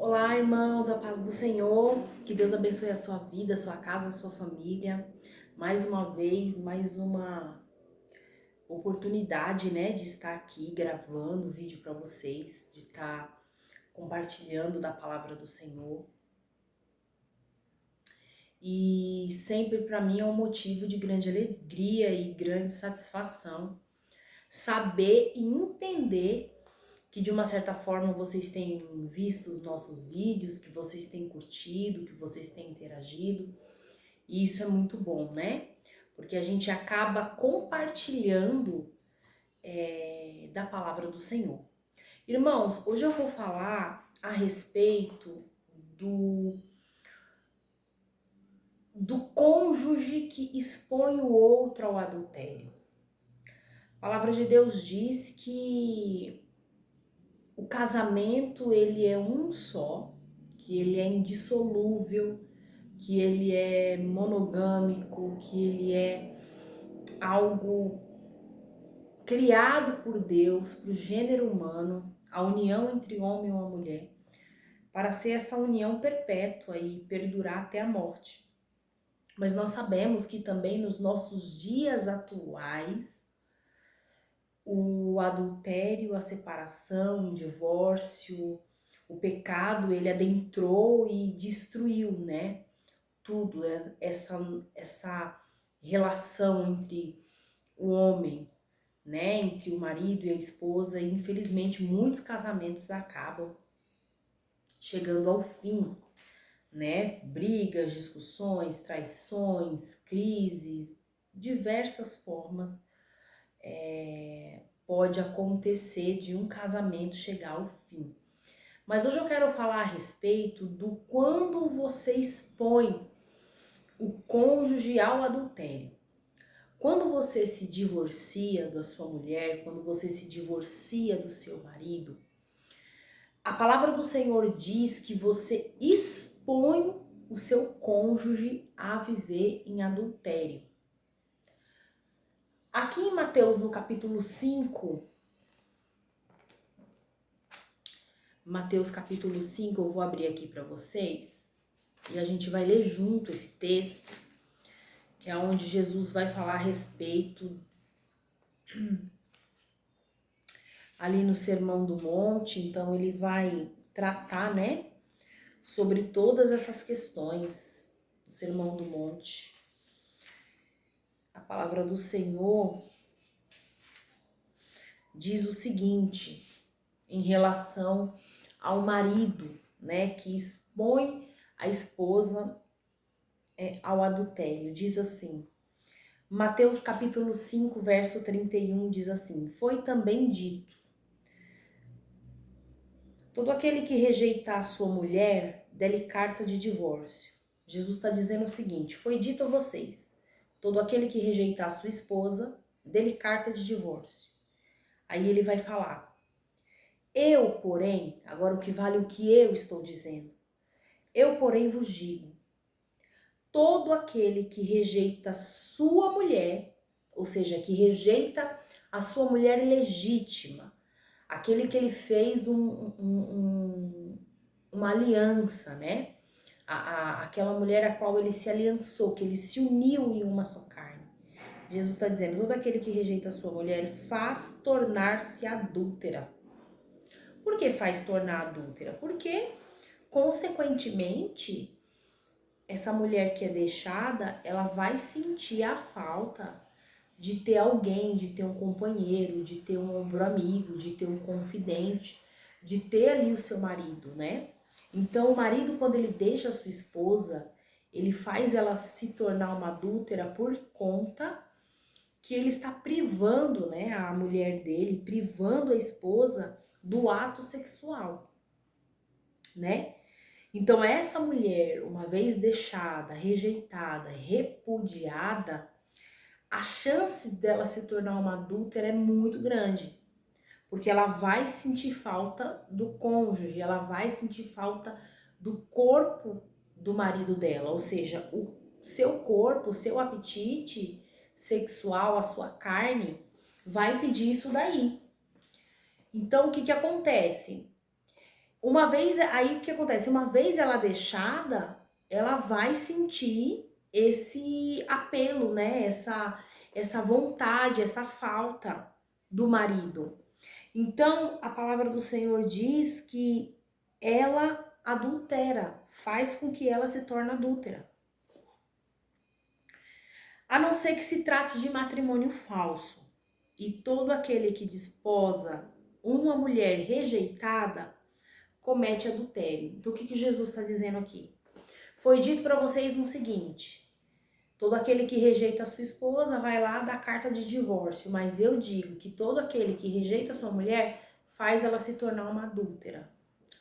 Olá, irmãos, a paz do Senhor, que Deus abençoe a sua vida, a sua casa, a sua família. Mais uma vez, mais uma oportunidade, né, de estar aqui gravando vídeo para vocês, de estar compartilhando da palavra do Senhor. E sempre para mim é um motivo de grande alegria e grande satisfação saber e entender que de uma certa forma vocês têm visto os nossos vídeos, que vocês têm curtido, que vocês têm interagido. E isso é muito bom, né? Porque a gente acaba compartilhando da palavra do Senhor. Irmãos, hoje eu vou falar a respeito do cônjuge que expõe o outro ao adultério. A palavra de Deus diz que o casamento ele é um só, que ele é indissolúvel, que ele é monogâmico, que ele é algo criado por Deus para o gênero humano, a união entre homem e uma mulher, para ser essa união perpétua e perdurar até a morte. Mas nós sabemos que também nos nossos dias atuais, o adultério, a separação, o divórcio, o pecado, ele adentrou e destruiu, né? Tudo, essa relação entre o homem, né? Entre o marido e a esposa. E infelizmente muitos casamentos acabam chegando ao fim, né? Brigas, discussões, traições, crises, diversas formas pode acontecer de um casamento chegar ao fim. Mas hoje eu quero falar a respeito do quando você expõe o cônjuge ao adultério. Quando você se divorcia da sua mulher, quando você se divorcia do seu marido, a palavra do Senhor diz que você expõe o seu cônjuge a viver em adultério. Aqui em Mateus, no capítulo 5, eu vou abrir aqui para vocês e a gente vai ler junto esse texto, que é onde Jesus vai falar a respeito ali no Sermão do Monte. Então ele vai tratar, né, sobre todas essas questões do Sermão do Monte. A palavra do Senhor diz o seguinte em relação ao marido, né, que expõe a esposa ao adultério. Diz assim, Mateus capítulo 5, verso 31, diz assim: foi também dito, todo aquele que rejeitar a sua mulher, dê-lhe carta de divórcio. Jesus está dizendo o seguinte, foi dito a vocês, todo aquele que rejeitar a sua esposa, dê-lhe carta de divórcio. Aí ele vai falar, eu, porém, agora o que vale o que eu estou dizendo, eu, porém, vos digo, todo aquele que rejeita sua mulher, ou seja, que rejeita a sua mulher legítima, aquele que ele fez uma aliança, né? Aquela mulher a qual ele se aliançou, que ele se uniu em uma só carne. Jesus está dizendo, todo aquele que rejeita a sua mulher faz tornar-se adúltera. Por que faz tornar adúltera? Porque, consequentemente, essa mulher que é deixada, ela vai sentir a falta de ter alguém, de ter um companheiro, de ter um ombro amigo, de ter um confidente, de ter ali o seu marido, né? Então, o marido, quando ele deixa a sua esposa, ele faz ela se tornar uma adúltera por conta que ele está privando, né, a mulher dele, privando a esposa do ato sexual, né? Então, essa mulher, uma vez deixada, rejeitada, repudiada, as chances dela se tornar uma adúltera é muito grande, porque ela vai sentir falta do cônjuge, ela vai sentir falta do corpo do marido dela, ou seja, o seu corpo, o seu apetite sexual, a sua carne, vai pedir isso daí. Então, o que acontece? uma vez, aí o que acontece? Uma vez ela deixada, ela vai sentir esse apelo, né? Essa vontade, essa falta do marido. Então, a palavra do Senhor diz que ela adultera, faz com que ela se torne adúltera. A não ser que se trate de matrimônio falso. E todo aquele que desposa uma mulher rejeitada comete adultério. Então, o que Jesus está dizendo aqui? Foi dito para vocês no seguinte: todo aquele que rejeita a sua esposa vai lá dar carta de divórcio, mas eu digo que todo aquele que rejeita a sua mulher faz ela se tornar uma adúltera.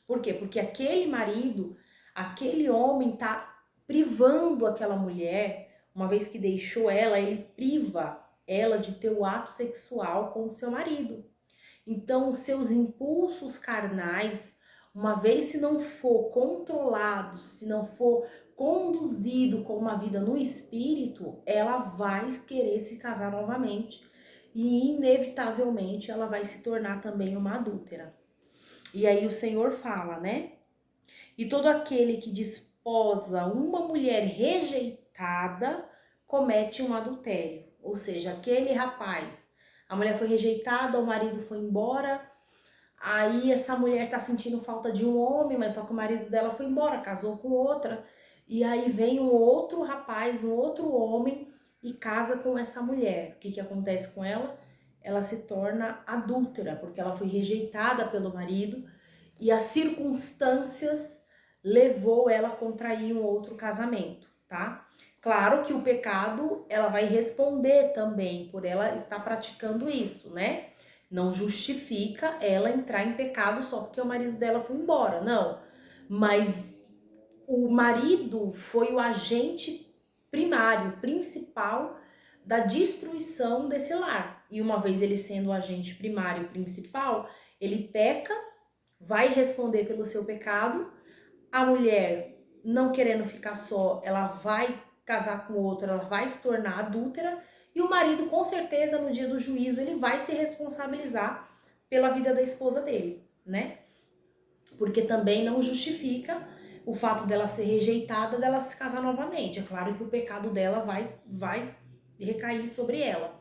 Por quê? Porque aquele marido, aquele homem tá privando aquela mulher, uma vez que deixou ela, ele priva ela de ter o ato sexual com o seu marido. Então, os seus impulsos carnais, uma vez se não for controlado, se não for conduzido com uma vida no espírito, ela vai querer se casar novamente e inevitavelmente ela vai se tornar também uma adúltera. E aí o Senhor fala, né? E todo aquele que desposa uma mulher rejeitada comete um adultério. Ou seja, aquele rapaz, a mulher foi rejeitada, o marido foi embora, aí essa mulher tá sentindo falta de um homem, mas só que o marido dela foi embora, casou com outra. E aí vem um outro rapaz, um outro homem e casa com essa mulher. O que que acontece com ela? Ela se torna adúltera, porque ela foi rejeitada pelo marido e as circunstâncias levou ela a contrair um outro casamento, tá? Claro que o pecado, ela vai responder também por ela estar praticando isso, né? Não justifica ela entrar em pecado só porque o marido dela foi embora, não. Mas o marido foi o agente primário, principal da destruição desse lar. E uma vez ele sendo o agente primário principal, ele peca, vai responder pelo seu pecado. A mulher, não querendo ficar só, ela vai casar com outro, ela vai se tornar adúltera. E o marido, com certeza, no dia do juízo, ele vai se responsabilizar pela vida da esposa dele, né? Porque também não justifica o fato dela ser rejeitada, dela se casar novamente. É claro que o pecado dela vai recair sobre ela.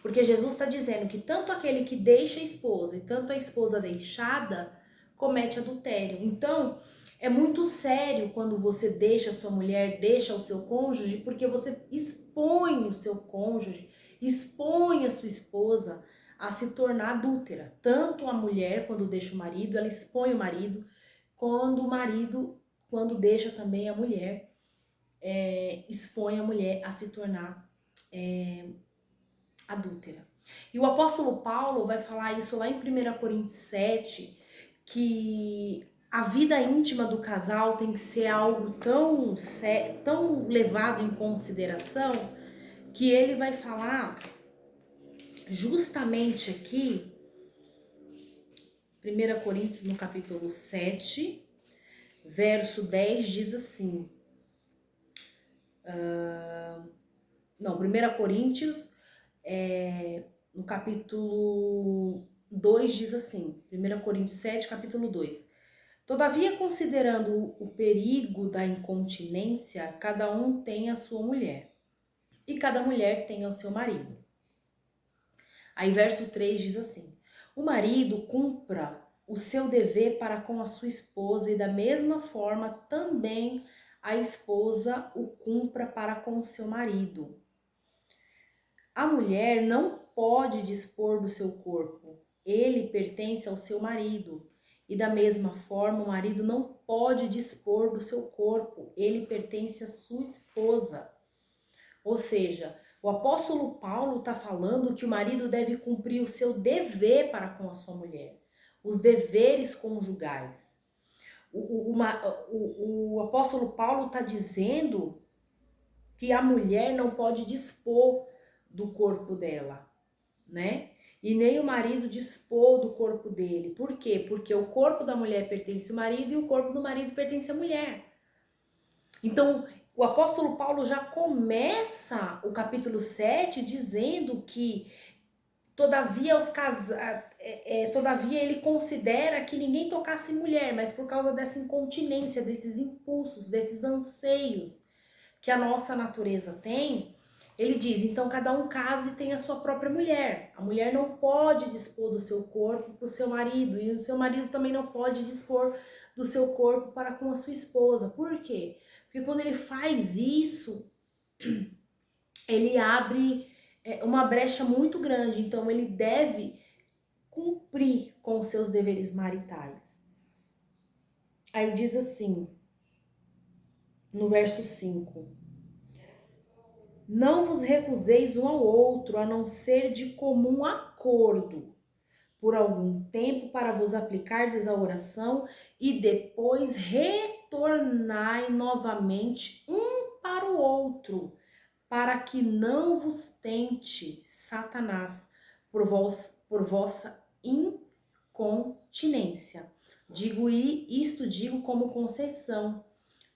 Porque Jesus está dizendo que tanto aquele que deixa a esposa e tanto a esposa deixada comete adultério. Então, é muito sério quando você deixa a sua mulher, deixa o seu cônjuge, porque você expõe o seu cônjuge, expõe a sua esposa a se tornar adúltera. Tanto a mulher, quando deixa o marido, ela expõe o marido, quando o marido, quando deixa também a mulher, expõe a mulher a se tornar adúltera. E o apóstolo Paulo vai falar isso lá em 1 Coríntios 7, que a vida íntima do casal tem que ser algo tão levado em consideração, que ele vai falar justamente aqui, 1 Coríntios no capítulo 7, verso 10 diz assim, 1 Coríntios, no capítulo 2 diz assim, 1 Coríntios 7, capítulo 2. Todavia, considerando o perigo da incontinência, cada um tem a sua mulher, e cada mulher tem o seu marido. Aí verso 3 diz assim, o marido cumpra o seu dever para com a sua esposa, e da mesma forma também a esposa o cumpra para com o seu marido. A mulher não pode dispor do seu corpo, ele pertence ao seu marido. E da mesma forma, o marido não pode dispor do seu corpo, ele pertence à sua esposa. Ou seja, o apóstolo Paulo está falando que o marido deve cumprir o seu dever para com a sua mulher, os deveres conjugais. O apóstolo Paulo está dizendo que a mulher não pode dispor do corpo dela, né? E nem o marido dispor do corpo dele. Por quê? Porque o corpo da mulher pertence ao marido e o corpo do marido pertence à mulher. Então, o apóstolo Paulo já começa o capítulo 7 dizendo que, todavia, todavia ele considera que ninguém tocasse mulher, mas por causa dessa incontinência, desses impulsos, desses anseios que a nossa natureza tem, ele diz, então cada um case e tem a sua própria mulher. A mulher não pode dispor do seu corpo para o seu marido, e o seu marido também não pode dispor do seu corpo para com a sua esposa. Por quê? Porque quando ele faz isso, ele abre uma brecha muito grande, então ele deve cumprir com os seus deveres maritais. Aí diz assim, no verso 5, não vos recuseis um ao outro, a não ser de comum acordo, por algum tempo para vos aplicardes à oração e depois retornai novamente um para o outro, para que não vos tente Satanás por vossa incontinência. Digo como concessão,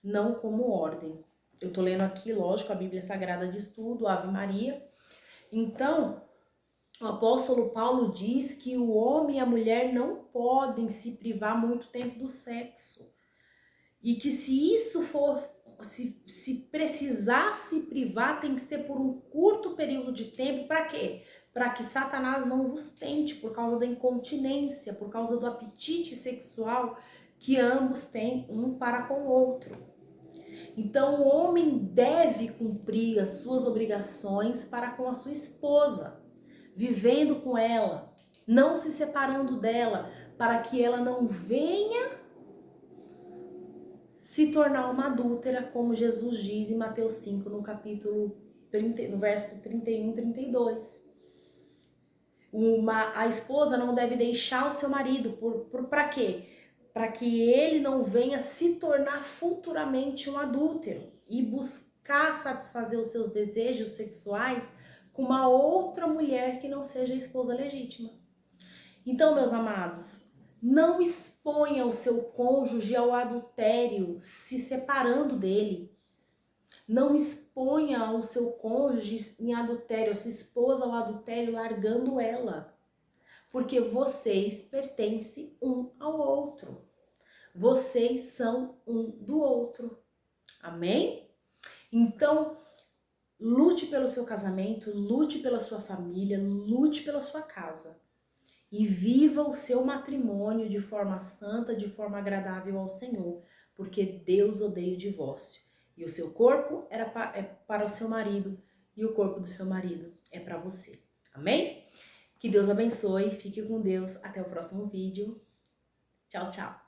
não como ordem. Eu tô lendo aqui, lógico, a Bíblia Sagrada de Estudo, Ave Maria. Então, o apóstolo Paulo diz que o homem e a mulher não podem se privar muito tempo do sexo. E que se isso for, se precisar se privar, tem que ser por um curto período de tempo. Para quê? Para que Satanás não vos tente por causa da incontinência, por causa do apetite sexual que ambos têm um para com o outro. Então, o homem deve cumprir as suas obrigações para com a sua esposa, vivendo com ela, não se separando dela, para que ela não venha se tornar uma adúltera, como Jesus diz em Mateus 5, no capítulo 30, no verso 31 e 32. A esposa não deve deixar o seu marido, para quê? Para que ele não venha se tornar futuramente um adúltero e buscar satisfazer os seus desejos sexuais com uma outra mulher que não seja a esposa legítima. Então, meus amados, não exponha o seu cônjuge ao adultério se separando dele. Não exponha o seu cônjuge em adultério, a sua esposa ao adultério, largando ela. Porque vocês pertencem um ao outro. Vocês são um do outro. Amém? Então, lute pelo seu casamento, lute pela sua família, lute pela sua casa. E viva o seu matrimônio de forma santa, de forma agradável ao Senhor. Porque Deus odeia o divórcio. E o seu corpo é para o seu marido e o corpo do seu marido é para você. Amém? Que Deus abençoe, fique com Deus. Até o próximo vídeo. Tchau, tchau.